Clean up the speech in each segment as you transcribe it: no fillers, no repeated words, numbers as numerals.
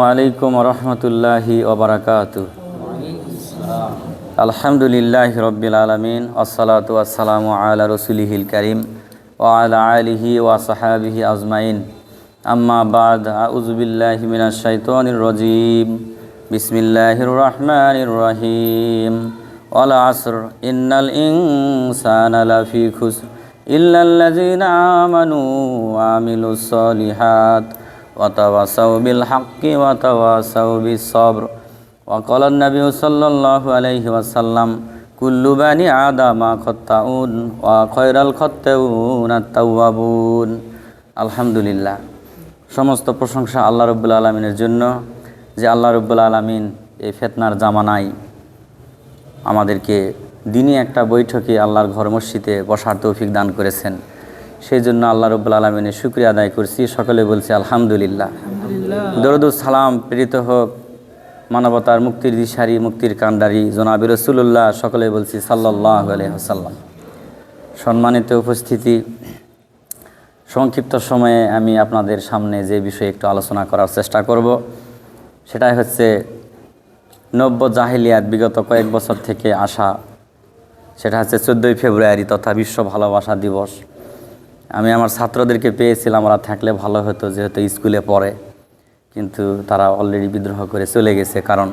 আলাইকুম রহমতুল্লাহি ওবারাকাতুহু। আলহামদুলিল্লাহি রব্বিল আলামিন ওয়াসসালাতু ওয়াসসালামু আলা রাসূলিহিল কারীম ওয়া আলা আলিহি ওয়া সাহবিহি আজমাইন। আম্মা বাদ, আউযু বিল্লাহি মিনাশ শাইতানির রাজীম। বিসমিল্লাহির রহমানির রহিম। ওয়াল আসর ইন্নাল ইনসানা লাফি খুসর ইল্লাল্লাযীনা আমানু ওয়া আমিলুস সলিহাত ওয়াতাওয়াসাউ বিল হাক্কি ওয়াতাওয়াসাউ বিস সবর। ওয়াকালা নবী সাল্লাল্লাহু আলাইহি ওয়াসাল্লাম কুল্লু বানি আদামা খাত্তাউন ওয়া খায়রাল খাত্তাউন আত-তাওয়াবুন। আলহামদুলিল্লাহ, সমস্ত প্রশংসা আল্লাহ রাব্বুল আলামিনের জন্য, যে আল্লাহ রাব্বুল আলামিন এই ফিতনার জামানায় আমাদেরকে দিনই একটা বৈঠকে আল্লাহর ঘর মসজিদে বসার তৌফিক দান করেছেন। সেই জন্য আল্লাহ রাব্বুল আলামিনের শুকরিয়া আদায় করছি। সকলে বলছি আলহামদুলিল্লাহ। দরুদ ও সালাম প্রেরিত হোক মানবতার মুক্তির দিশারি, মুক্তির কান্ডারি জনাবে রাসূলুল্লাহ, সকলে বলছি সাল্লাল্লাহু আলাইহি ওয়াসাল্লাম। সম্মানিত উপস্থিতি, সংক্ষিপ্ত সময়ে আমি আপনাদের সামনে যে বিষয়ে একটু আলোচনা করার চেষ্টা করব, সেটাই হচ্ছে নব্য জাহিলিয়াত, বিগত কয়েক বছর থেকে আসা। সেটা হচ্ছে 14ই ফেব্রুয়ারি তথা বিশ্ব ভালোবাসা দিবস। আমি আমার ছাত্রদেরকে পেয়েছিলাম, ওরা থাকলে ভালো হতো, যেহেতু স্কুলে পড়ে, কিন্তু তারা অলরেডি বিদ্রোহ করে চলে গেছে। কারণ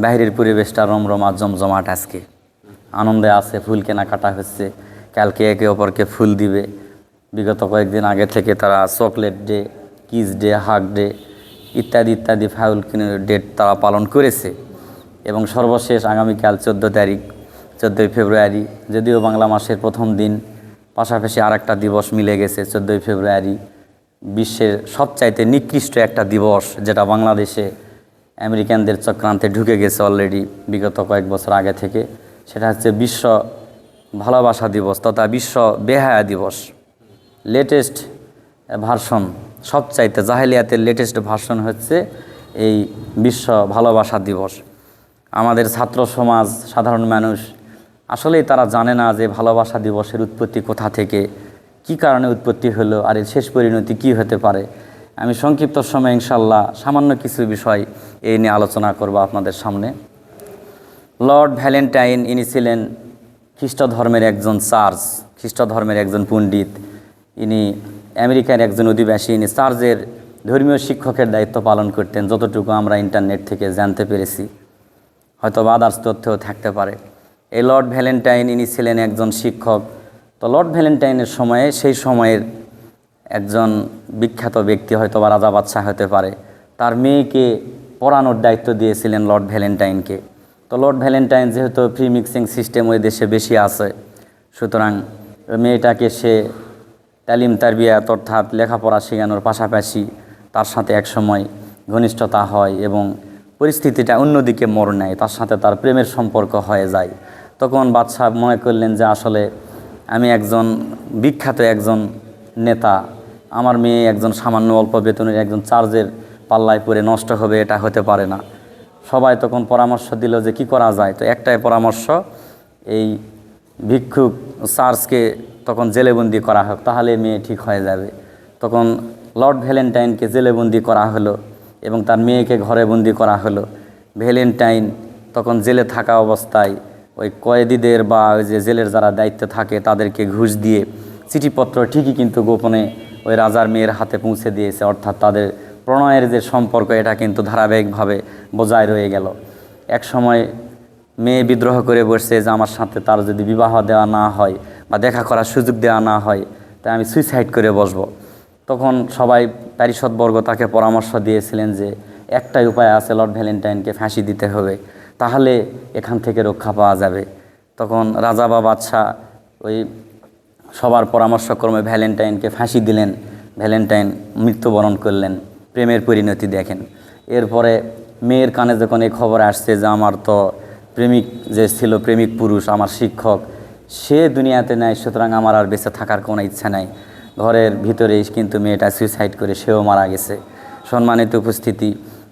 বাইরের পরিবেশটা রমরমা জমজমাট, আজকে আনন্দে আছে, ফুল কেনাকাটা হচ্ছে, কালকে একে অপরকে ফুল দিবে। বিগত কয়েকদিন আগে থেকে তারা chocolate day, kiss day, hug day ইত্যাদি ইত্যাদি ফাউল ডেট তারা পালন করেছে। এবং সর্বশেষ আগামীকাল 14 তারিখ, 14ই ফেব্রুয়ারি, যদিও বাংলা মাসের প্রথম দিন, পাশাপাশি আর একটা দিবস মিলে গেছে 14ই ফেব্রুয়ারি, বিশ্বের সবচাইতে নিকৃষ্ট একটা দিবস, যেটা বাংলাদেশে আমেরিকানদের চক্রান্তে ঢুকে গেছে অলরেডি বিগত কয়েক বছর আগে থেকে। সেটা হচ্ছে বিশ্ব ভালোবাসা দিবস তথা বিশ্ব বেহায়া দিবস। লেটেস্ট ভার্সন, সবচাইতে জাহেলিয়াতের লেটেস্ট ভার্সন হচ্ছে এই বিশ্ব ভালোবাসা দিবস। আমাদের ছাত্র সমাজ, সাধারণ মানুষ আসলেই তারা জানে না যে ভালোবাসা দিবসের উৎপত্তি কোথা থেকে, কি কারণে উৎপত্তি হলো, আর এর শেষ পরিণতি কি হতে পারে। আমি সংক্ষিপ্ত সময়ে ইনশাল্লাহ সামান্য কিছু বিষয় এই নিয়ে আলোচনা করব আপনাদের সামনে। লর্ড ভ্যালেন্টাইন, ইনি ছিলেন খ্রিস্ট ধর্মের একজন চার্চ, খ্রিস্ট ধর্মের একজন পণ্ডিত। ইনি আমেরিকার একজন অধিবাসী। ইনি চার্চের ধর্মীয় শিক্ষকের দায়িত্ব পালন করতেন, যতটুকু আমরা ইন্টারনেট থেকে জানতে পেরেছি, হয়তো আদার্স তথ্যও থাকতে পারে। এই লর্ড ভ্যালেন্টাইন, ইনি ছিলেন একজন শিক্ষক। তো লর্ড ভ্যালেন্টাইনের সময়ে, সেই সময়ের একজন বিখ্যাত ব্যক্তি, হয়তো বা রাজা বাদশাহ হতে পারে, তার মেয়েকে পড়ানোর দায়িত্ব দিয়েছিলেন লর্ড ভ্যালেন্টাইনকে। তো লর্ড ভ্যালেন্টাইন যেহেতু ফ্রি মিক্সিং সিস্টেম ওই দেশে বেশি আছে, সুতরাং মেয়েটাকে সে তালিম তারবিয়াত অর্থাৎ লেখাপড়া শেখানোর পাশাপাশি তার সাথে একসময় ঘনিষ্ঠতা হয় এবং পরিস্থিতিটা অন্যদিকে মোড় নেয়, তার সাথে তার প্রেমের সম্পর্ক হয়ে যায়। তখন বাদশাহ মনে করলেন যে আসলে আমি একজন বিখ্যাত একজন নেতা, আমার মেয়ে একজন সামান্য অল্প বেতনের একজন চার্জের পাল্লায় পড়ে নষ্ট হবে, এটা হতে পারে না। সবাই তখন পরামর্শ দিল যে কি করা যায়। তো একটাই পরামর্শ, এই ভিক্ষুক চার্জকে তখন জেলেবন্দি করা হোক, তাহলে মেয়ে ঠিক হয়ে যাবে। তখন লর্ড ভ্যালেন্টাইনকে জেলেবন্দি করা হলো এবং তার মেয়েকে ঘরে বন্দি করা হলো। ভ্যালেন্টাইন তখন জেলে থাকা অবস্থায় ওই কয়েদিদের বা ওই যে জেলের যারা দায়িত্বে থাকে তাদেরকে ঘুষ দিয়ে চিঠিপত্র ঠিকই কিন্তু গোপনে ওই রাজার মেয়ের হাতে পৌঁছে দিয়েছে। অর্থাৎ তাদের প্রণয়ের যে সম্পর্ক, এটা কিন্তু ধারাবাহিকভাবে বজায় রয়ে গেল। এক সময় মেয়ে বিদ্রোহ করে বসছে যে আমার সাথে তার যদি বিবাহ দেওয়া না হয় বা দেখা করার সুযোগ দেওয়া না হয়, তাই আমি সুইসাইড করে বসবো। তখন সবাই প্যারিষদবর্গ তাকে পরামর্শ দিয়েছিলেন যে একটাই উপায় আছে, লর্ড ভ্যালেন্টাইনকে ফাঁসি দিতে হবে, তাহলে এখান থেকে রক্ষা পাওয়া যাবে। তখন রাজা বা বাদশাহ ওই সবার পরামর্শক্রমে ভ্যালেন্টাইনকে ফাঁসি দিলেন। ভ্যালেন্টাইন মৃত্যুবরণ করলেন। প্রেমের পরিণতি দেখেন। এরপরে মেয়ের কানে যখন এই খবর আসছে যে আমার তো প্রেমিক যে ছিল, প্রেমিক পুরুষ আমার শিক্ষক, সে দুনিয়াতে নাই, সুতরাং আমার আর বেঁচে থাকার কোনো ইচ্ছা নাই, ঘরের ভিতরেই কিন্তু মেয়েটা সুইসাইড করে সেও মারা গেছে। সম্মানিত উপস্থিতি,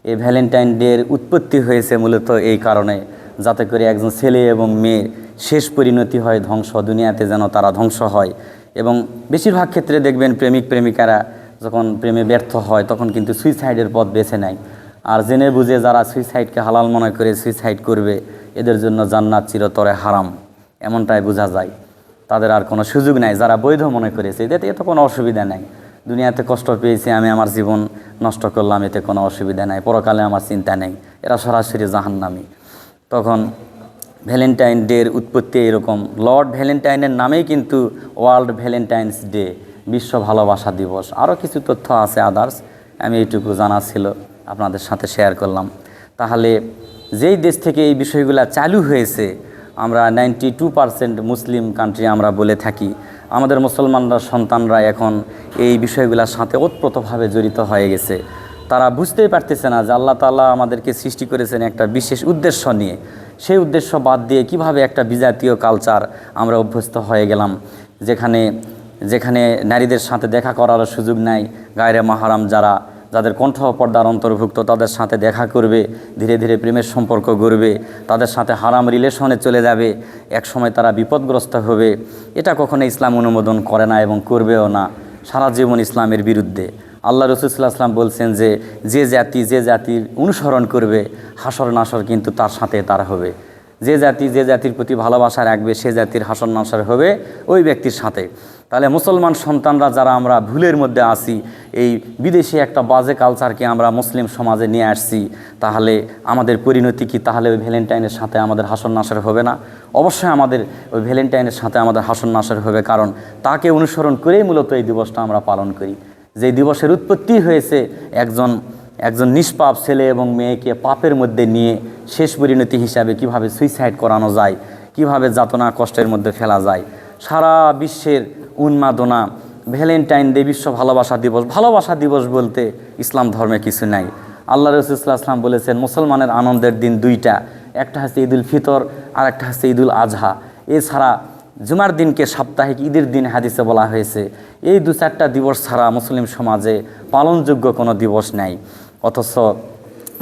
এই ভ্যালেন্টাইন ডের উৎপত্তি হয়েছে মূলত এই কারণে, যাতে করে একজন ছেলে এবং মেয়ের শেষ পরিণতি হয় ধ্বংস, দুনিয়াতে যেন তারা ধ্বংস হয়। এবং বেশিরভাগ ক্ষেত্রে দেখবেন প্রেমিক প্রেমিকারা যখন প্রেমে ব্যর্থ হয় তখন কিন্তু সুইসাইডের পথ বেছে নেয়। আর জেনে বুঝে যারা সুইসাইডকে হালাল মনে করে সুইসাইড করবে, এদের জন্য জান্নাত চিরতরে হারাম, এমনটাই বোঝা যায়। তাদের আর কোনো সুযোগ নাই। যারা বৈধ মনে করেছে এতে তো কোনো অসুবিধা নাই, দুনিয়াতে কষ্ট পেয়েছি আমি, আমার জীবন নষ্ট করলাম, এতে কোনো অসুবিধা নাই, পরকালে আমার চিন্তা নেই, এরা সরাসরি জাহান্নামী। তখন ভ্যালেন্টাইন ডের উৎপত্তি এরকম। লর্ড ভ্যালেন্টাইনের নামেই কিন্তু ওয়ার্ল্ড ভ্যালেন্টাইন্স ডে, বিশ্ব ভালোবাসা দিবস। আরও কিছু তথ্য আছে আদার্স, আমি এইটুকু জানা ছিল আপনাদের সাথে শেয়ার করলাম। তাহলে যেই দেশ থেকে এই বিষয়গুলো চালু হয়েছে, আমরা 92% মুসলিম কান্ট্রি আমরা বলে থাকি, আমাদের মুসলমানরা সন্তানরা এখন এই বিষয়গুলোর সাথে ওতপ্রোতভাবে জড়িত হয়ে গেছে। তারা বুঝতেই পারতেছে না যে আল্লাহ তাআলা আমাদেরকে সৃষ্টি করেছেন একটা বিশেষ উদ্দেশ্য নিয়ে। সেই উদ্দেশ্য বাদ দিয়ে কিভাবে একটা বিজাতীয় কালচার আমরা অভ্যস্ত হয়ে গেলাম, যেখানে যেখানে নারীদের সাথে দেখা করার সুযোগ নাই, গায়রে মাহারাম যাদের কণ্ঠ পর্দার অন্তর্ভুক্ত তাদের সাথে দেখা করবে, ধীরে ধীরে প্রেমের সম্পর্ক গড়বে, তাদের সাথে হারাম রিলেশনে চলে যাবে, একসময় তারা বিপদগ্রস্ত হবে। এটা কখনো ইসলাম অনুমোদন করে না এবং করবেও না, সারা জীবন ইসলামের বিরুদ্ধে। আল্লাহ রাসূল সাল্লাল্লাহু আলাইহি ওয়াসাল্লাম বলছেন যে যে জাতির অনুসরণ করবে, হাসর নাসর কিন্তু তার সাথে তার হবে। যে জাতির প্রতি ভালোবাসা রাখবে, সে জাতির হাসর নাসর হবে ওই ব্যক্তির সাথে। তাহলে মুসলমান সন্তানরা যারা আমরা ভুলের মধ্যে আসি, এই বিদেশি একটা বাজে কালচারকে আমরা মুসলিম সমাজে নিয়ে আসছি, তাহলে আমাদের পরিণতি কি? তাহলে ওই ভ্যালেন্টাইনের সাথে আমাদের হাসর নাসর হবে না? অবশ্যই আমাদের ওই ভ্যালেন্টাইনের সাথে আমাদের হাসর নাসর হবে, কারণ তাকে অনুসরণ করেই মূলত এই দিবসটা আমরা পালন করি। যে দিবসের উৎপত্তি হয়েছে একজন নিষ্পাপ ছেলে এবং মেয়েকে পাপের মধ্যে নিয়ে শেষ পরিণতি হিসাবে কিভাবে সুইসাইড করানো যায়, কিভাবে যাতনা কষ্টের মধ্যে ফেলা যায়। সারা বিশ্বের উন্মাদনা ভ্যালেন্টাইন ডে, বিশ্ব ভালোবাসা দিবস। ভালোবাসা দিবস বলতে ইসলাম ধর্মে কিছু নাই। আল্লাহ রাসূল সাল্লাল্লাহু আলাইহি ওয়াসাল্লাম বলেছেন মুসলমানের আনন্দের দিন দুইটা, একটা হচ্ছে ঈদুল ফিতর আর একটা হচ্ছে ঈদুল আজহা। এছাড়া জুমার দিনকে সাপ্তাহিক ঈদের দিন হাদিসে বলা হয়েছে। এই 2-4টা দিবস ছাড়া মুসলিম সমাজে পালনযোগ্য কোনো দিবস নাই। অথচ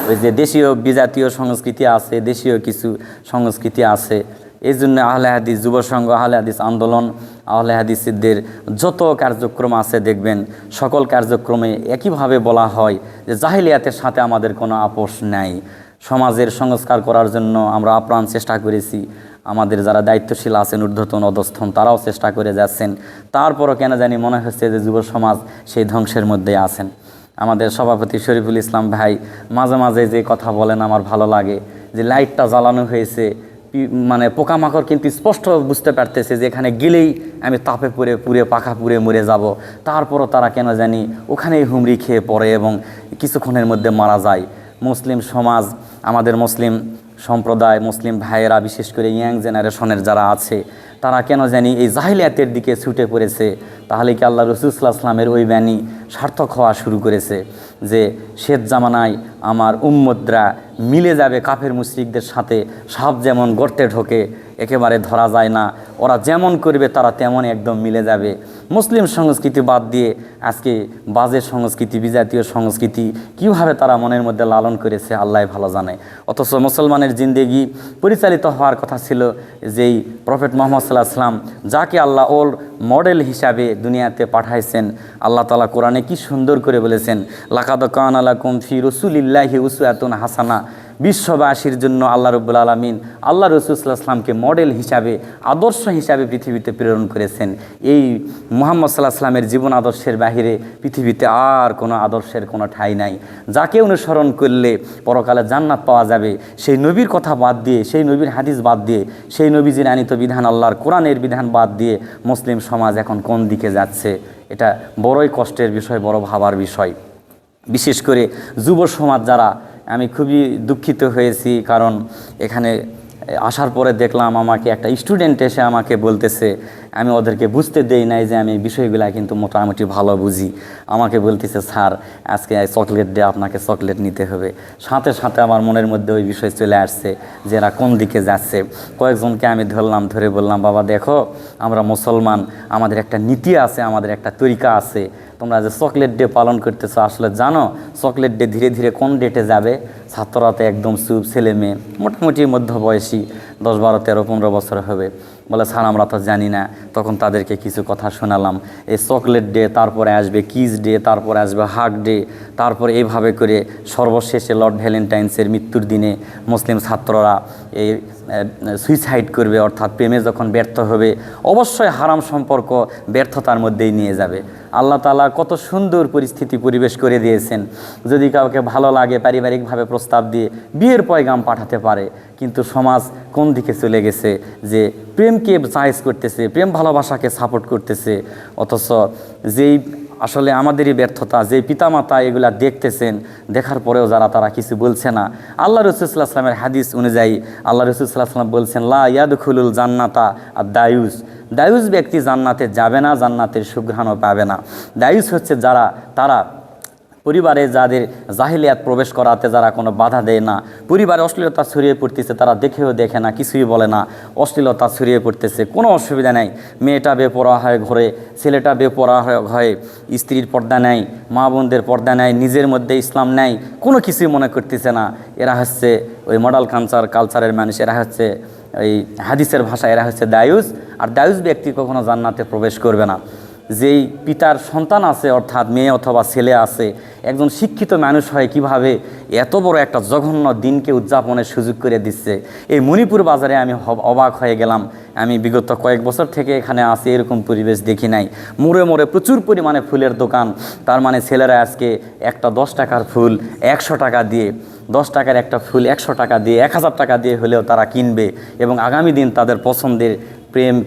ওই যে দেশীয় বিজাতীয় সংস্কৃতি আছে, দেশীয় কিছু সংস্কৃতি আছে, এই জন্য আহলে হাদিস যুব সংঘ, আহলে হাদিস আন্দোলন, আহলে হাদিসদের যত কার্যক্রম আছে দেখবেন সকল কার্যক্রমে একইভাবে বলা হয় যে জাহিলিয়াতের সাথে আমাদের কোনো আপোষ নাই। সমাজের সংস্কার করার জন্য আমরা আপ্রাণ চেষ্টা করেছি, আমাদের যারা দায়িত্বশীল আছেন ঊর্ধ্বতন অধস্থন তারাও চেষ্টা করে যাচ্ছেন। তারপরও কেন জানি মনে হচ্ছে যে যুব সমাজ সেই ধ্বংসের মধ্যে আছেন। আমাদের সভাপতি শরীফুল ইসলাম ভাই মাঝে মাঝে যে কথা বলেন আমার ভালো লাগে, যে লাইটটা জ্বালানো হয়েছে, মানে পোকামাকড় কিন্তু স্পষ্ট বুঝতে পারতেছে যে এখানে গেলেই আমি তাপে পুড়ে পাখা পুড়ে মরে যাব, তারপরও তারা কেন জানি ওখানেই হুমড়ি খেয়ে পড়ে এবং কিছুক্ষণের মধ্যে মারা যায়। মুসলিম সমাজ, আমাদের মুসলিম সম্প্রদায়, মুসলিম ভাইয়েরা, বিশেষ করে ইয়াং জেনারেশনের যারা আছে, তারা কেন জানি এই জাহিলিয়াতের দিকে ছুটে পড়েছে। তাহলে কি আল্লাহ রাসূল সাল্লাল্লাহু আলাইহি ওয়াসাল্লামের ওই বাণী সার্থক হওয়া শুরু করেছে যে শেষ জামানায় আমার উম্মতরা মিলে যাবে কাফের মুশরিকদের সাথে, সাপ যেমন গর্তে ঢোকে একেবারে ধরা যায় না, ওরা যেমন করবে তারা তেমন একদম মিলে যাবে। মুসলিম সংস্কৃতি বাদ দিয়ে আজকে বাজে সংস্কৃতি, বিজাতীয় সংস্কৃতি কীভাবে তারা মনের মধ্যে লালন করেছে আল্লাহ ভালো জানে। অথচ মুসলমানের জিন্দেগি পরিচালিত হওয়ার কথা ছিল যেই প্রফেট মুহাম্মদ সাল্লাল্লাহু আলাইহি ওয়াসাল্লাম, যাকে আল্লাহ ওর মডেল হিসাবে দুনিয়াতে পাঠাইছেন। আল্লাহ তাআলা কোরআনে কি সুন্দর করে বলেছেন, লাকাদ কানা লাকুম ফি রাসূলিল্লাহি উসওয়াতুন হাসানা। বিশ্ববাসীর জন্য আল্লাহ রাব্বুল আলামিন আল্লাহ রাসূল সাল্লাল্লাহু আলাইহি ওয়াসাল্লামকে মডেল হিসাবে, আদর্শ হিসাবে পৃথিবীতে প্রেরণ করেছেন। এই মুহাম্মদ সাল্লাল্লাহু আলাইহি ওয়াসাল্লামের জীবন আদর্শের বাহিরে পৃথিবীতে আর কোনো আদর্শের কোনো ঠাঁই নাই। যাকে অনুসরণ করলে পরকালে জান্নাত পাওয়া যাবে, সেই নবীর কথা বাদ দিয়ে, সেই নবীর হাদিস বাদ দিয়ে, সেই নবীজির আনিত বিধান আল্লাহর কোরআনের বিধান বাদ দিয়ে মুসলিম সমাজ এখন কোন দিকে যাচ্ছে, এটা বড়ই কষ্টের বিষয়, বড় ভাবার বিষয়। বিশেষ করে যুব সমাজ যারা, আমি খুবই দুঃখিত হয়েছি, কারণ এখানে আসার পরে দেখলাম আমাকে একটা স্টুডেন্ট এসে আমাকে বলতেছে, আমি ওদেরকে বুঝতে দেই নাই যে আমি বিষয়গুলো কিন্তু মোটামুটি ভালো বুঝি। আমাকে বলতেছে স্যার আজকে চকলেট ডে, আপনাকে চকলেট নিতে হবে। সাথে সাথে আমার মনের মধ্যে ওই বিষয় চলে আসছে যে এরা কোন দিকে যাচ্ছে। কয়েকজনকে আমি ধরলাম, ধরে বললাম, বাবা দেখো আমরা মুসলমান, আমাদের একটা নীতি আছে, আমাদের একটা তরিকা আছে। তোমরা যে চকলেট ডে পালন করতেছো আসলে জানো চকলেট ডে ধীরে ধীরে কোন ডেটে যাবে? ছাত্ররা তো একদম চুপ, ছেলে মেয়ে মোটামুটি মধ্যবয়সী 10, 12, 13, 15 বছর হবে। বলে স্যার আমরা তো জানি না। তখন তাদেরকে কিছু কথা শোনালাম, এই চকলেট ডে, তারপরে আসবে কিস ডে, তারপরে আসবে হাগ ডে, তারপরে এইভাবে করে সর্বশেষে লর্ড ভ্যালেন্টাইন্সের মৃত্যুর দিনে মুসলিম ছাত্ররা এই সুইসাইড করবে, অর্থাৎ প্রেমে যখন ব্যর্থ হবে অবশ্যই হারাম সম্পর্ক ব্যর্থতার মধ্যেই নিয়ে যাবে। আল্লাহ তাআলা কত সুন্দর পরিস্থিতি পরিবেশ করে দিয়েছেন, যদি কাউকে ভালো লাগে পারিবারিকভাবে প্রস্তাব দিয়ে বিয়ের পয়গাম পাঠাতে পারে। কিন্তু সমাজ কোন দিকে চলে গেছে যে প্রেমকে জায়েজ করতেছে, প্রেম ভালোবাসাকে সাপোর্ট করতেছে, অথচ যেই আসলে আমাদেরই ব্যর্থতা, যেই পিতামাতা এগুলা দেখতেছেন, দেখার পরেও তারা কিছু বলছে না। আল্লাহ রাসূল সাল্লাল্লাহু আলাইহি ওয়াসাল্লামের হাদিস অনুযায়ী আল্লাহ রাসূল সাল্লাল্লাহু আলাইহি ওয়াসাল্লাম বলছেন, লা ইয়াদখুলুল জান্নাতা আদ-দায়ুস, দায়ুস ব্যক্তি জান্নাতে যাবে না, জান্নাতের সুঘ্রাণও পাবে না। দায়ুস হচ্ছে তারা পরিবারে যাদের জাহিলিয়াত প্রবেশ করাতে যারা কোনো বাধা দেয় না, পরিবারে অশ্লীলতা ছড়িয়ে পড়তেছে, তারা দেখেও দেখে না, কিছুই বলে না, অশ্লীলতা ছড়িয়ে পড়তেছে, কোনো অসুবিধা নেই। মেয়েটা বেপরোয়া হয় ঘরে, ছেলেটা বেপরোয়া হয়, স্ত্রীর পর্দা নেই, মা বোনদের পর্দা নেই, নিজের মধ্যে ইসলাম নেই, কোনো কিছুই মনে করতেছে না। এরা হচ্ছে ওই মডার্ন কালচারের মানুষ, এরা হচ্ছে ওই হাদিসের ভাষা, এরা হচ্ছে দায়ুস। আর দায়ুস ব্যক্তি কখনো জান্নাতে প্রবেশ করবে না। যেই পিতার সন্তান আছে, অর্থাৎ মেয়ে অথবা ছেলে আছে, একজন শিক্ষিত মানুষ হয় কিভাবে এত বড় একটা জঘন্য দিনকে উদযাপনের সুযোগ করে দিচ্ছে। এই মণিপুর বাজারে আমি অবাক হয়ে গেলাম। আমি বিগত কয়েক বছর থেকে এখানে আসি, এরকম পরিবেশ দেখি নাই। মোড়ে মোড়ে প্রচুর পরিমাণে ফুলের দোকান। তার মানে ছেলেরা আজকে একটা 10 টাকার ফুল 100 টাকা দিয়ে, 10 টাকার একটা ফুল 100 টাকা দিয়ে, 1000 টাকা দিয়ে হলেও তারা কিনবে, এবং আগামী দিন তাদের পছন্দের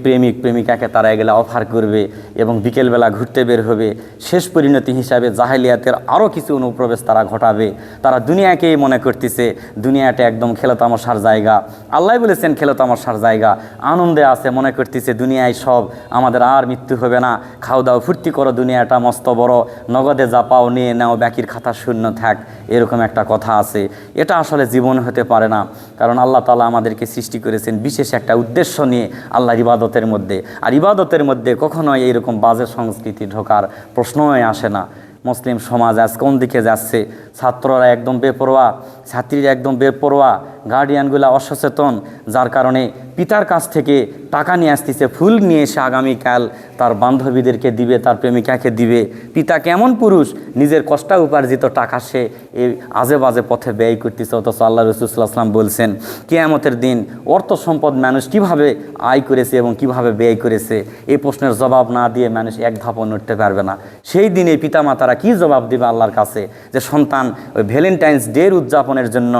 প্রেমিক প্রেমিকাকে তারা এগুলা অফার করবে এবং বিকেলবেলা ঘুরতে বের হবে। শেষ পরিণতি হিসাবে জাহেলিয়াতের আরও কিছু অনুপ্রবেশ তারা ঘটাবে। তারা দুনিয়াকেই মনে করতেছে দুনিয়াটা একদম খেলতামশার জায়গা। আল্লাহ বলেছেন খেলতামশার জায়গা, আনন্দে আছে, মনে করতেছে দুনিয়ায় সব, আমাদের আর মৃত্যু হবে না, খাও দাও ফুর্তি করো, দুনিয়াটা মস্ত বড়, নগদে যা পাও নিয়ে নাও, বাকির খাতা শূন্য থাক, এরকম একটা কথা আছে। এটা আসলে জীবন হতে পারে না, কারণ আল্লাহ তাআলা আমাদেরকে সৃষ্টি করেছেন বিশেষ একটা উদ্দেশ্য নিয়ে, আল্লাহর ইবাদতের মধ্যে। আর ইবাদতের মধ্যে কখনোই এইরকম বাজে সংস্কৃতি ঢোকার প্রশ্নই আসে না। মুসলিম সমাজ আজ কোন দিকে যাচ্ছে? ছাত্ররা একদম বেপরোয়া, ছাত্রীরা একদম বেপরোয়া, গার্ডিয়ানগুলো অসচেতন, যার কারণে পিতার কাছ থেকে টাকা নিয়ে আসতেছে, ফুল নিয়ে এসে আগামীকাল তার বান্ধবীদেরকে দিবে, তার প্রেমিকাকে দিবে। পিতা কেমন পুরুষ, নিজের কষ্ট উপার্জিত টাকা সে এই আজে বাজে পথে ব্যয় করতেছে। অথচ আল্লাহ রাসূল সাল্লাল্লাহু আলাইহি ওয়াসাল্লাম বলছেন কিয়ামতের দিন অর্থ সম্পদ মানুষ কিভাবে আয় করেছে এবং কিভাবে ব্যয় করেছে, এই প্রশ্নের জবাব না দিয়ে মানুষ এক ধাপও নড়তে পারবে না। সেই দিনে পিতামাতারা কি জবাব দিবে আল্লাহর কাছে যে সন্তান ওই ভ্যালেন্টাইন্স ডের উদযাপনের জন্য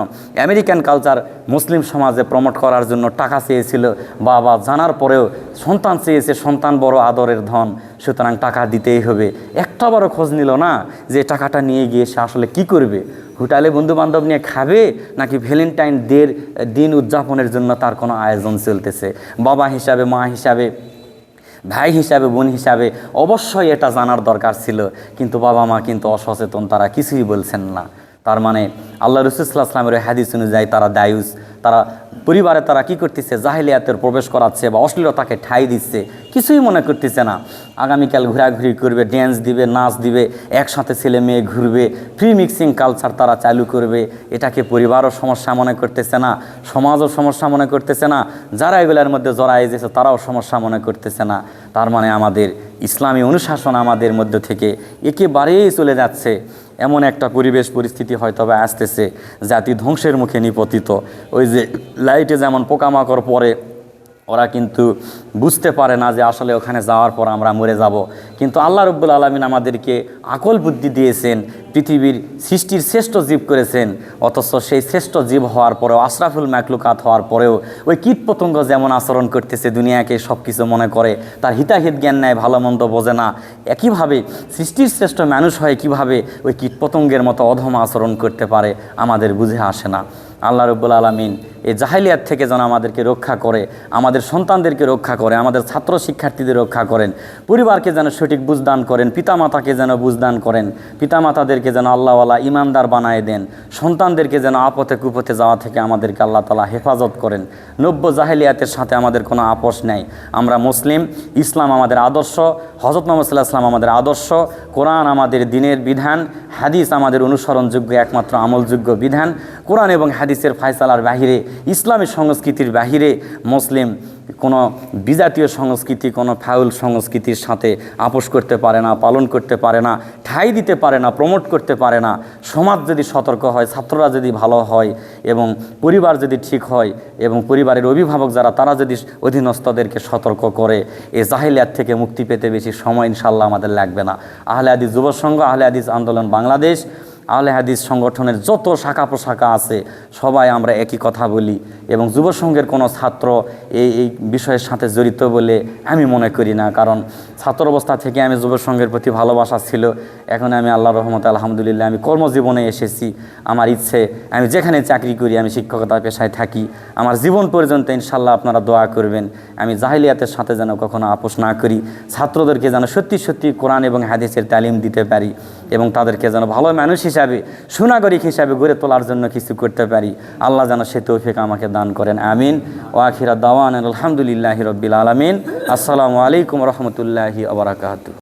আমেরিকান কালচার মুসলিম সমাজে প্রমোট করার জন্য টাকা চেয়েছিল, বাবা জানার পরেও সন্তান চেয়েছে, সন্তান বড় আদরের ধন, সুতরাং টাকা দিতেই হবে। একটা বড় খোঁজ নিল না যে টাকাটা নিয়ে গিয়ে সে আসলে কী করবে, হোটেলে বন্ধুবান্ধব নিয়ে খাবে নাকি ভ্যালেন্টাইন ডের দিন উদযাপনের জন্য তার কোনো আয়োজন চলতেছে। বাবা হিসাবে, মা হিসাবে, ভাই হিসাবে, বোন হিসাবে অবশ্যই এটা জানার দরকার ছিল, কিন্তু বাবা মা কিন্তু অসচেতন, তারা কিছুই বলছেন না। তার মানে আল্লাহ রাসূল সাল্লাল্লাহু আলাইহি ওয়াসাল্লামের হাদিস অনুযায়ী তারা দায়ুস, তারা পরিবারে তারা কি করতেছে, জাহেলিয়াতের প্রবেশ করাচ্ছে বা অশ্লীলতাকে ঠাঁই দিচ্ছে, কিছুই মনে করতেছে না। আগামীকাল ঘোরাঘুরি করবে, ড্যান্স দিবে, নাচ দিবে, একসাথে ছেলে মেয়ে ঘুরবে, ফ্রি মিক্সিং কালচার তারা চালু করবে। এটাকে পরিবারও সমস্যা মনে করতেছে না, সমাজও সমস্যা মনে করতেছে না, যারা এগুলোর মধ্যে জড়ায় যেছে তারাও সমস্যা মনে করতেছে না। তার মানে আমাদের ইসলামী অনুশাসন আমাদের মধ্য থেকে একেবারেই চলে যাচ্ছে। এমন একটা পরিবেশ পরিস্থিতি হয়তোবা আসতেছে, জাতি ধ্বংসের মুখে নিপতিত। ওই যে লাইটে যেমন পোকামাকড় পড়ে, ওরা কিন্তু বুঝতে পারে না যে আসলে ওখানে যাওয়ার পর আমরা মরে যাব। কিন্তু আল্লাহ রাব্বুল আলামিন আমাদেরকে আকল বুদ্ধি দিয়েছেন, পৃথিবীর সৃষ্টির শ্রেষ্ঠ জীব করেছেন, অথচ সেই শ্রেষ্ঠ জীব হওয়ার পরেও, আশরাফুল মাকলুকাত হওয়ার পরেও ওই কীটপতঙ্গ যেমন আচরণ করতেছে, দুনিয়াকে সব কিছু মনে করে, তার হিতাহিত জ্ঞান নেয়, ভালো মন্দ বোঝে না। একইভাবে সৃষ্টির শ্রেষ্ঠ মানুষ হয় কিভাবে ওই কীটপতঙ্গের মতো অধম আচরণ করতে পারে আমাদের বুঝে আসে না। আল্লাহ রাব্বুল আলামিন এই জাহেলিয়াত থেকে যেন আমাদেরকে রক্ষা করে, আমাদের সন্তানদেরকে রক্ষা করে, আমাদের ছাত্র শিক্ষার্থীদের রক্ষা করেন, পরিবারকে যেন সঠিক বুঝদান করেন, পিতামাতাকে যেন বুঝদান করেন, পিতামাতাদেরকে যেন আল্লাহওয়ালা ইমানদার বানায় দেন, সন্তানদেরকে যেন আপথে কুপথে যাওয়া থেকে আমাদেরকে আল্লাহ তাআলা হেফাজত করেন। নব্য জাহেলিয়াতের সাথে আমাদের কোনো আপোষ নেই। আমরা মুসলিম, ইসলাম আমাদের আদর্শ, হযরত মুহাম্মদ সাল্লাল্লাহু আলাইহি ওয়াসাল্লাম আমাদের আদর্শ, কোরআন আমাদের দ্বীনের বিধান, হাদিস আমাদের অনুসরণযোগ্য একমাত্র আমলযোগ্য বিধান। কোরআন এবং হাদিসের ফায়সালার বাহিরে, ইসলামী সংস্কৃতির বাহিরে মুসলিম কোনো বিজাতীয় সংস্কৃতি, কোনো ফাউল সংস্কৃতির সাথে আপোষ করতে পারে না, পালন করতে পারে না, ঠাঁই দিতে পারে না, প্রমোট করতে পারে না। সমাজ যদি সতর্ক হয়, ছাত্ররা যদি ভালো হয় এবং পরিবার যদি ঠিক হয় এবং পরিবারের অভিভাবক যারা তারা যদি অধীনস্থদেরকে সতর্ক করে, এই জাহেলিয়াত থেকে মুক্তি পেতে বেশি সময় ইনশাআল্লাহ আমাদের লাগবে না। আহলে হাদিস যুব সংঘ, আহলে হাদিস আন্দোলন বাংলাদেশ, আহলে হাদিস সংগঠনের যত শাখা প্রশাখা আছে সবাই আমরা একই কথা বলি এবং যুব সংঘের কোনো ছাত্র এই বিষয়ের সাথে জড়িত বলে আমি মনে করি না। কারণ ছাত্র অবস্থা থেকে আমি যুব সংঘের প্রতি ভালোবাসা ছিল। এখন আমি আল্লাহর রহমতে আলহামদুলিল্লাহ আমি কর্মজীবনে এসেছি। আমার ইচ্ছে আমি যেখানে চাকরি করি, আমি শিক্ষকতা পেশায় থাকি, আমার জীবন পর্যন্ত ইনশাল্লাহ আপনারা দোয়া করবেন আমি জাহেলিয়াতের সাথে যেন কখনো আপোষ না করি, ছাত্রদেরকে যেন সত্যি সত্যি কোরআন এবং হাদিসের তালিম দিতে পারি এবং তাদেরকে যেন ভালো মানুষ হিসাবে, সুনাগরিক হিসাবে গড়ে তোলার জন্য কিছু করতে পারি। আল্লাহ যেন সে তৌফিক আমাকে দান করেন, আমিন। ওয়া আখিরা দাওয়ানা আলহামদুলিল্লাহি রাব্বিল আলামিন। আসসালামু আলাইকুম ওয়া রাহমাতুল্লাহি ওয়া বারাকাতুহু।